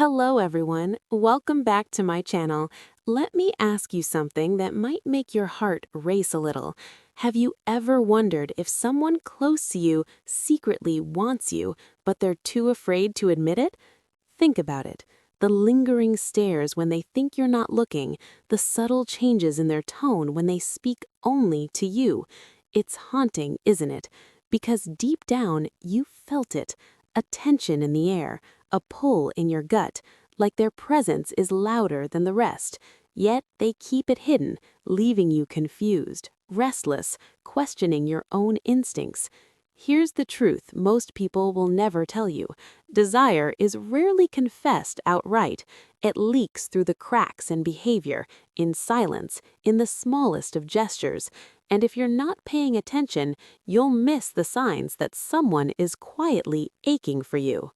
Hello everyone, welcome back to my channel. Let me ask you something that might make your heart race a little. Have you ever wondered if someone close to you secretly wants you, but they're too afraid to admit it? Think about it. The lingering stares when they think you're not looking, the subtle changes in their tone when they speak only to you. It's haunting, isn't it? Because deep down, you felt it. A tension in the air, a pull in your gut, like their presence is louder than the rest. Yet they keep it hidden, leaving you confused, restless, questioning your own instincts. Here's the truth most people will never tell you. Desire is rarely confessed outright. It leaks through the cracks in behavior, in silence, in the smallest of gestures. And if you're not paying attention, you'll miss the signs that someone is quietly aching for you.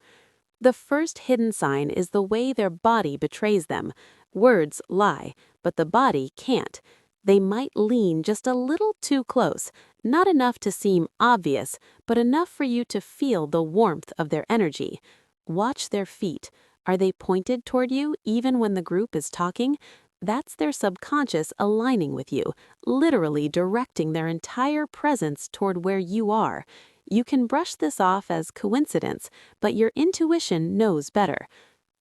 The first hidden sign is the way their body betrays them. Words lie, but the body can't. They might lean just a little too close, not enough to seem obvious, but enough for you to feel the warmth of their energy. Watch their feet. Are they pointed toward you even when the group is talking? That's their subconscious aligning with you, literally directing their entire presence toward where you are. You can brush this off as coincidence, but your intuition knows better.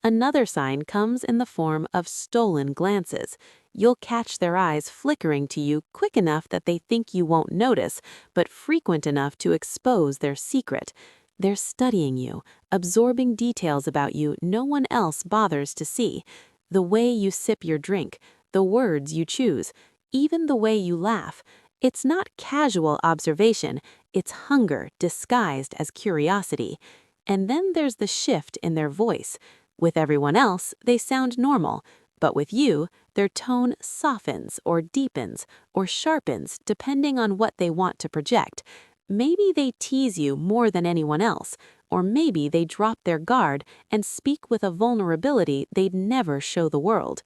Another sign comes in the form of stolen glances. You'll catch their eyes flickering to you quick enough that they think you won't notice, but frequent enough to expose their secret. They're studying you, absorbing details about you no one else bothers to see. The way you sip your drink, the words you choose, even the way you laugh. It's not casual observation, it's hunger disguised as curiosity. And then there's the shift in their voice. With everyone else, they sound normal, but with you, their tone softens or deepens or sharpens depending on what they want to project. Maybe they tease you more than anyone else, or maybe they drop their guard and speak with a vulnerability they'd never show the world.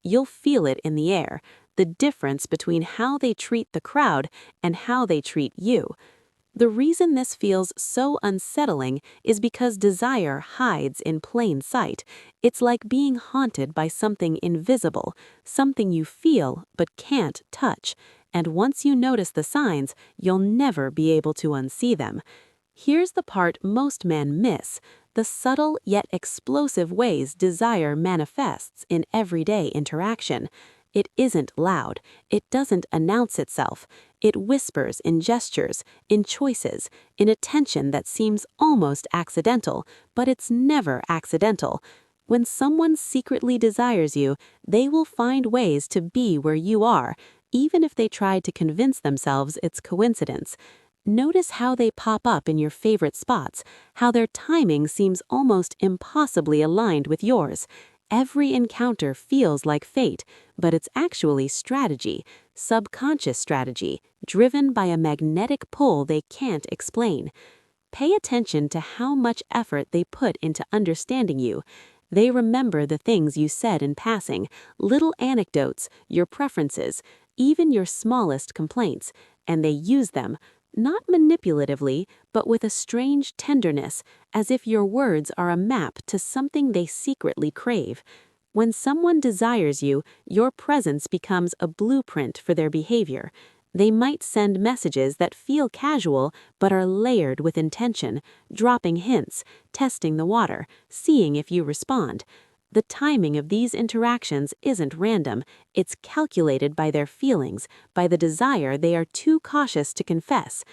You'll feel it in the air, the difference between how they treat the crowd and how they treat you. The reason this feels so unsettling is because desire hides in plain sight. It's like being haunted by something invisible, something you feel but can't touch. And once you notice the signs, you'll never be able to unsee them. Here's the part most men miss: the subtle yet explosive ways desire manifests in everyday interaction. It isn't loud. It doesn't announce itself. It whispers in gestures, in choices, in attention that seems almost accidental, but it's never accidental. When someone secretly desires you, they will find ways to be where you are, even if they try to convince themselves it's coincidence. Notice how they pop up in your favorite spots, how their timing seems almost impossibly aligned with yours. Every encounter feels like fate, but it's actually strategy, subconscious strategy, driven by a magnetic pull they can't explain. Pay attention to how much effort they put into understanding you. They remember the things you said in passing, little anecdotes, your preferences, even your smallest complaints, and they use them, not manipulatively, but with a strange tenderness, as if your words are a map to something they secretly crave. When someone desires you, your presence becomes a blueprint for their behavior. They might send messages that feel casual but are layered with intention, dropping hints, testing the water, seeing if you respond. The timing of these interactions isn't random, it's calculated by their feelings, by the desire they are too cautious to confess.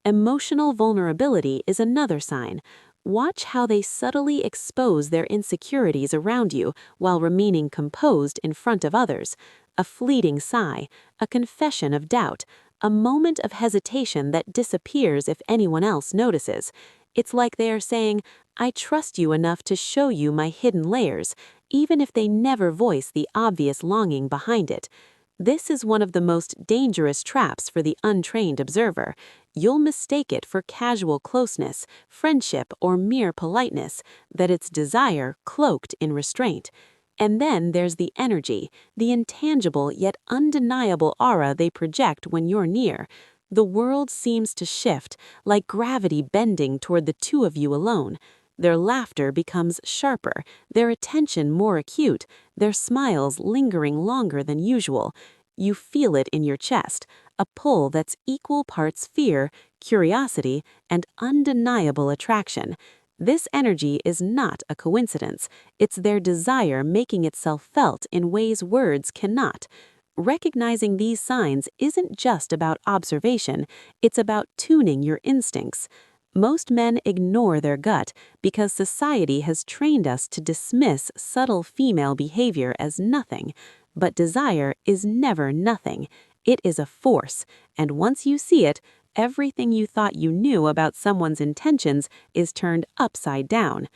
Emotional vulnerability is another sign. Watch how they subtly expose their insecurities around you while remaining composed in front of others. A fleeting sigh, a confession of doubt, a moment of hesitation that disappears if anyone else notices. It's like they are saying, "I trust you enough to show you my hidden layers," even if they never voice the obvious longing behind it. This is one of the most dangerous traps for the untrained observer. You'll mistake it for casual closeness, friendship, or mere politeness, that it's desire cloaked in restraint. And then there's the energy, the intangible yet undeniable aura they project when you're near. The world seems to shift, like gravity bending toward the two of you alone. Their laughter becomes sharper, their attention more acute, their smiles lingering longer than usual. You feel it in your chest, a pull that's equal parts fear, curiosity, and undeniable attraction. This energy is not a coincidence. It's their desire making itself felt in ways words cannot. Recognizing these signs isn't just about observation, it's about tuning your instincts. Most men ignore their gut because society has trained us to dismiss subtle female behavior as nothing. But desire is never nothing. It is a force, and once you see it, everything you thought you knew about someone's intentions is turned upside down.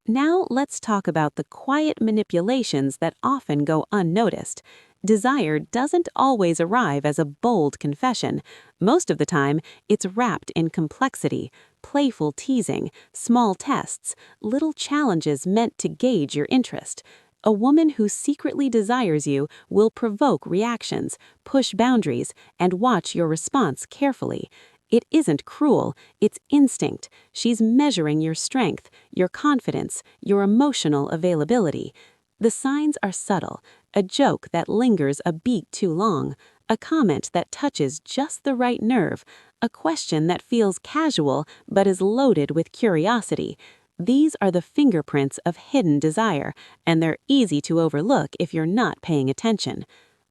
Now let's talk about the quiet manipulations that often go unnoticed. Desire doesn't always arrive as a bold confession. Most of the time, it's wrapped in complexity, playful teasing, small tests, little challenges meant to gauge your interest. A woman who secretly desires you will provoke reactions, push boundaries, and watch your response carefully. It isn't cruel, it's instinct. She's measuring your strength, your confidence, your emotional availability. The signs are subtle, a joke that lingers a beat too long, a comment that touches just the right nerve, a question that feels casual but is loaded with curiosity. These are the fingerprints of hidden desire, and they're easy to overlook if you're not paying attention.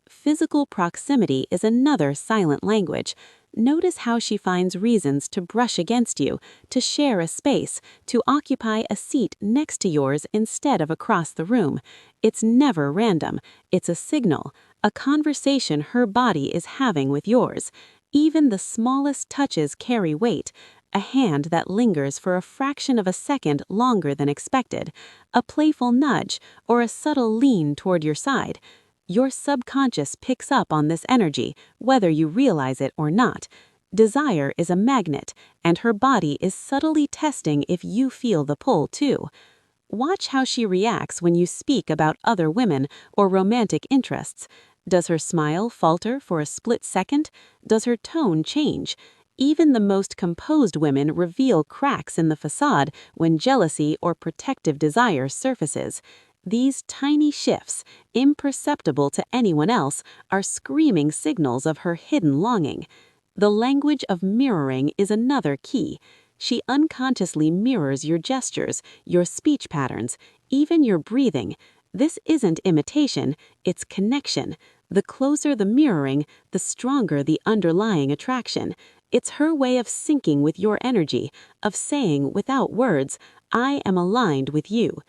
Physical proximity is another silent language. Notice how she finds reasons to brush against you, to share a space, to occupy a seat next to yours instead of across the room. It's never random. It's a signal, a conversation her body is having with yours. Even the smallest touches carry weight. A hand that lingers for a fraction of a second longer than expected, a playful nudge, or a subtle lean toward your side. Your subconscious picks up on this energy, whether you realize it or not. Desire is a magnet, and her body is subtly testing if you feel the pull too. Watch how she reacts when you speak about other women or romantic interests. Does her smile falter for a split second? Does her tone change? Even the most composed women reveal cracks in the facade when jealousy or protective desire surfaces. These tiny shifts, imperceptible to anyone else, are screaming signals of her hidden longing. The language of mirroring is another key. She unconsciously mirrors your gestures, your speech patterns, even your breathing. This isn't imitation, it's connection. The closer the mirroring, the stronger the underlying attraction. It's her way of syncing with your energy, of saying without words, I am aligned with you.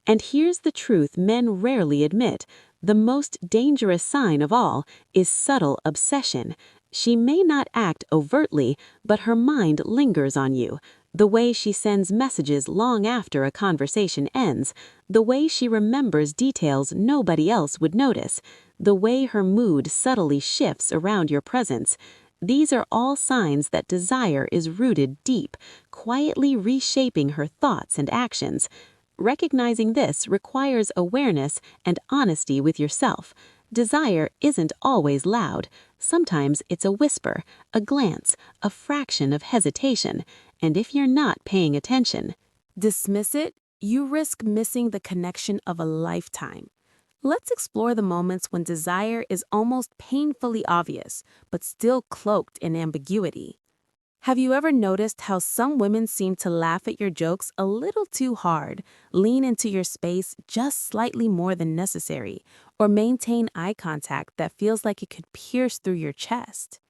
And here's the truth men rarely admit. The most dangerous sign of all is subtle obsession. She may not act overtly, but her mind lingers on you. The way she sends messages long after a conversation ends, the way she remembers details nobody else would notice, the way her mood subtly shifts around your presence. These are all signs that desire is rooted deep, quietly reshaping her thoughts and actions. Recognizing this requires awareness and honesty with yourself. Desire isn't always loud. Sometimes it's a whisper, a glance, a fraction of hesitation. And if you're not paying attention, dismiss it, you risk missing the connection of a lifetime. Let's explore the moments when desire is almost painfully obvious, but still cloaked in ambiguity. Have you ever noticed how some women seem to laugh at your jokes a little too hard, lean into your space just slightly more than necessary, or maintain eye contact that feels like it could pierce through your chest?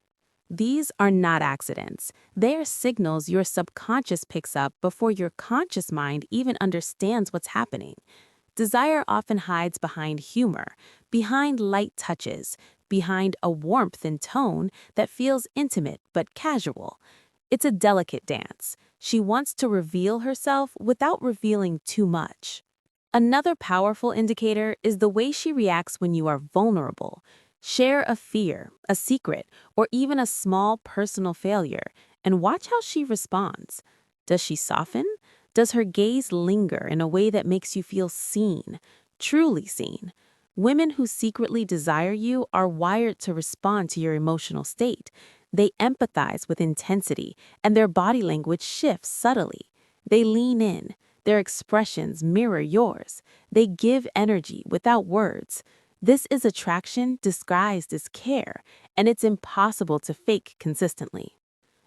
These are not accidents. They are signals your subconscious picks up before your conscious mind even understands what's happening. Desire often hides behind humor, behind light touches, behind a warmth in tone that feels intimate but casual. It's a delicate dance. She wants to reveal herself without revealing too much. Another powerful indicator is the way she reacts when you are vulnerable. Share a fear, a secret, or even a small personal failure, and watch how she responds. Does she soften? Does her gaze linger in a way that makes you feel seen, truly seen? Women who secretly desire you are wired to respond to your emotional state. They empathize with intensity, and their body language shifts subtly. They lean in. Their expressions mirror yours. They give energy without words. This is attraction disguised as care, and it's impossible to fake consistently.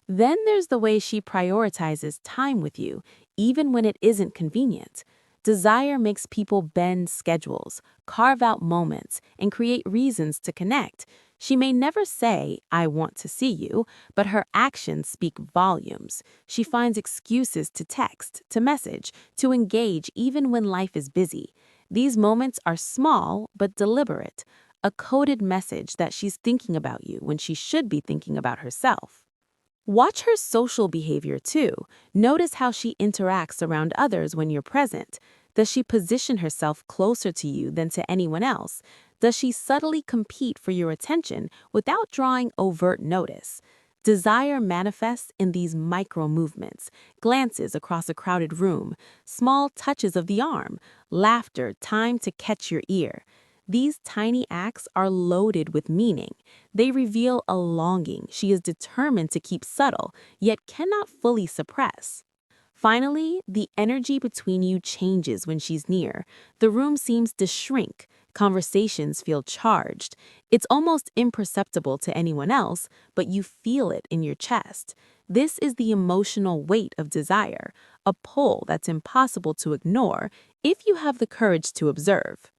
Then there's the way she prioritizes time with you, even when it isn't convenient. Desire makes people bend schedules, carve out moments, and create reasons to connect. She may never say, "I want to see you," but her actions speak volumes. She finds excuses to text, to message, to engage even when life is busy. These moments are small but deliberate, a coded message that she's thinking about you when she should be thinking about herself. Watch her social behavior too. Notice how she interacts around others when you're present. Does she position herself closer to you than to anyone else? Does she subtly compete for your attention without drawing overt notice? Desire manifests in these micro movements, glances across a crowded room, small touches of the arm, laughter timed to catch your ear. These tiny acts are loaded with meaning. They reveal a longing she is determined to keep subtle, yet cannot fully suppress. Finally, the energy between you changes when she's near. The room seems to shrink. Conversations feel charged. It's almost imperceptible to anyone else, but you feel it in your chest. This is the emotional weight of desire, a pull that's impossible to ignore if you have the courage to observe.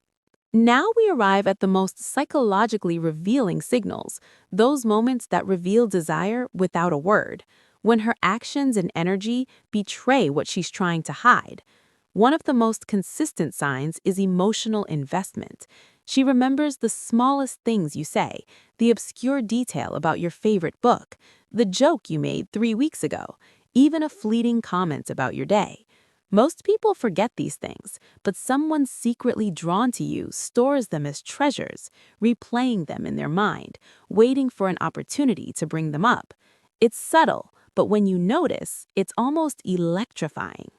Now we arrive at the most psychologically revealing signals, those moments that reveal desire without a word, when her actions and energy betray what she's trying to hide. One of the most consistent signs is emotional investment. She remembers the smallest things you say, the obscure detail about your favorite book, the joke you made 3 weeks ago, even a fleeting comment about your day. Most people forget these things, but someone secretly drawn to you stores them as treasures, replaying them in their mind, waiting for an opportunity to bring them up. It's subtle, but when you notice, it's almost electrifying.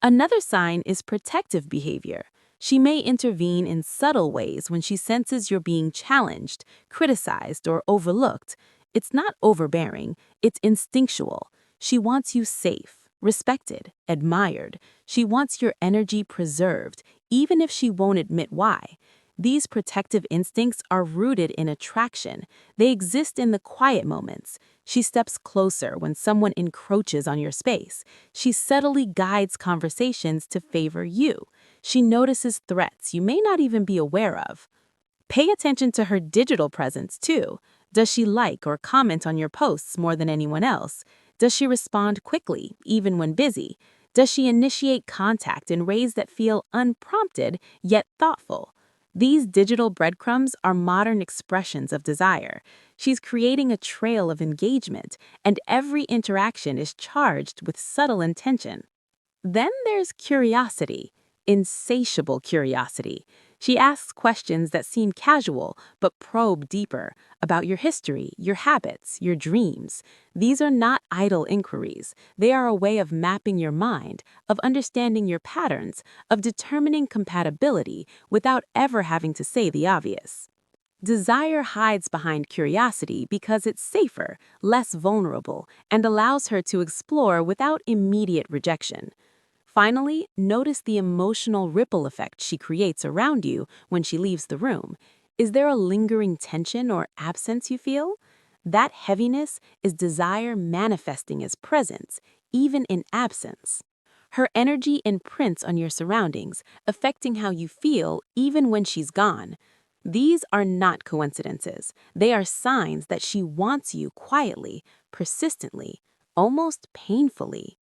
Another sign is protective behavior. She may intervene in subtle ways when she senses you're being challenged, criticized, or overlooked. It's not overbearing, it's instinctual. She wants you safe, respected, admired. She wants your energy preserved, even if she won't admit why. These protective instincts are rooted in attraction. They exist in the quiet moments. She steps closer when someone encroaches on your space. She subtly guides conversations to favor you. She notices threats you may not even be aware of. Pay attention to her digital presence, too. Does she like or comment on your posts more than anyone else? Does she respond quickly, even when busy? Does she initiate contact in ways that feel unprompted, yet thoughtful? These digital breadcrumbs are modern expressions of desire. She's creating a trail of engagement, and every interaction is charged with subtle intention. Then there's curiosity, insatiable curiosity. She asks questions that seem casual but probe deeper about your history, your habits, your dreams. These are not idle inquiries. They are a way of mapping your mind, of understanding your patterns, of determining compatibility without ever having to say the obvious. Desire hides behind curiosity because it's safer, less vulnerable, and allows her to explore without immediate rejection. Finally, notice the emotional ripple effect she creates around you when she leaves the room. Is there a lingering tension or absence you feel? That heaviness is desire manifesting as presence, even in absence. Her energy imprints on your surroundings, affecting how you feel even when she's gone. These are not coincidences. They are signs that she wants you quietly, persistently, almost painfully.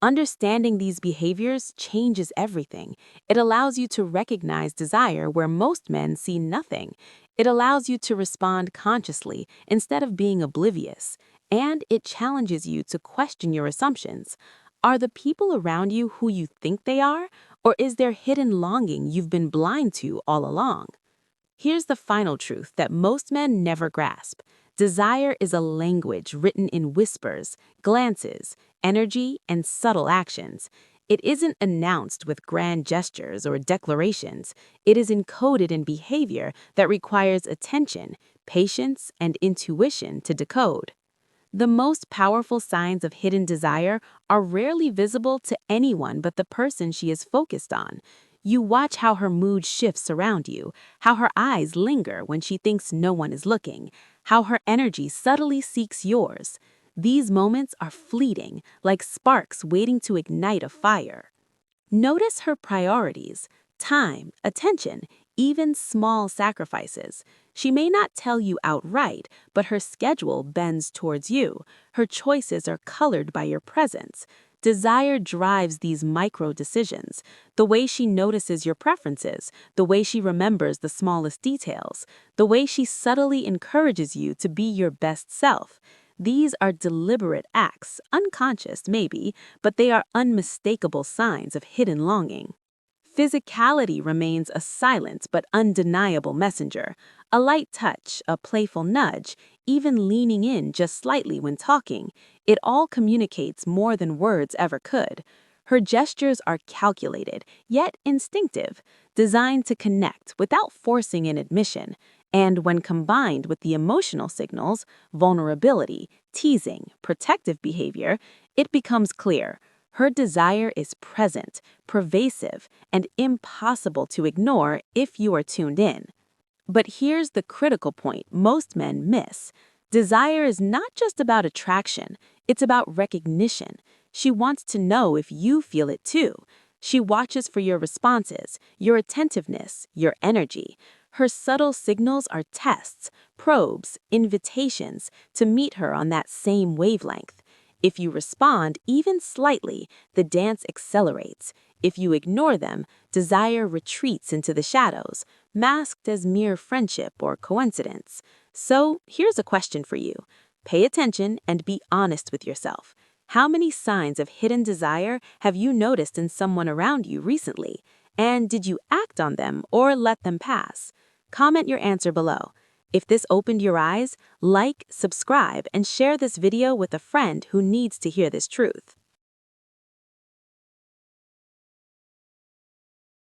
Understanding these behaviors changes everything. It allows you to recognize desire where most men see nothing. It allows you to respond consciously instead of being oblivious. And it challenges you to question your assumptions. Are the people around you who you think they are? Or is there hidden longing you've been blind to all along? Here's the final truth that most men never grasp. Desire is a language written in whispers, glances, energy, and subtle actions. It isn't announced with grand gestures or declarations. It is encoded in behavior that requires attention, patience, and intuition to decode. The most powerful signs of hidden desire are rarely visible to anyone but the person she is focused on. You watch how her mood shifts around you, how her eyes linger when she thinks no one is looking, how her energy subtly seeks yours. These moments are fleeting, like sparks waiting to ignite a fire. Notice her priorities: time, attention, even small sacrifices. She may not tell you outright, but her schedule bends towards you. Her choices are colored by your presence. Desire drives these micro decisions: the way she notices your preferences, the way she remembers the smallest details, the way she subtly encourages you to be your best self. These are deliberate acts, unconscious maybe, but they are unmistakable signs of hidden longing. Physicality remains a silent but undeniable messenger. A light touch, a playful nudge, even leaning in just slightly when talking, it all communicates more than words ever could. Her gestures are calculated, yet instinctive, designed to connect without forcing an admission. And when combined with the emotional signals, vulnerability, teasing, protective behavior, it becomes clear. Her desire is present, pervasive, and impossible to ignore if you are tuned in. But here's the critical point most men miss. Desire is not just about attraction, it's about recognition. She wants to know if you feel it too. She watches for your responses, your attentiveness, your energy. Her subtle signals are tests, probes, invitations to meet her on that same wavelength. If you respond even slightly, the dance accelerates. If you ignore them, desire retreats into the shadows, masked as mere friendship or coincidence. So, here's a question for you. Pay attention and be honest with yourself. How many signs of hidden desire have you noticed in someone around you recently? And did you act on them or let them pass? Comment your answer below. If this opened your eyes, like, subscribe, and share this video with a friend who needs to hear this truth.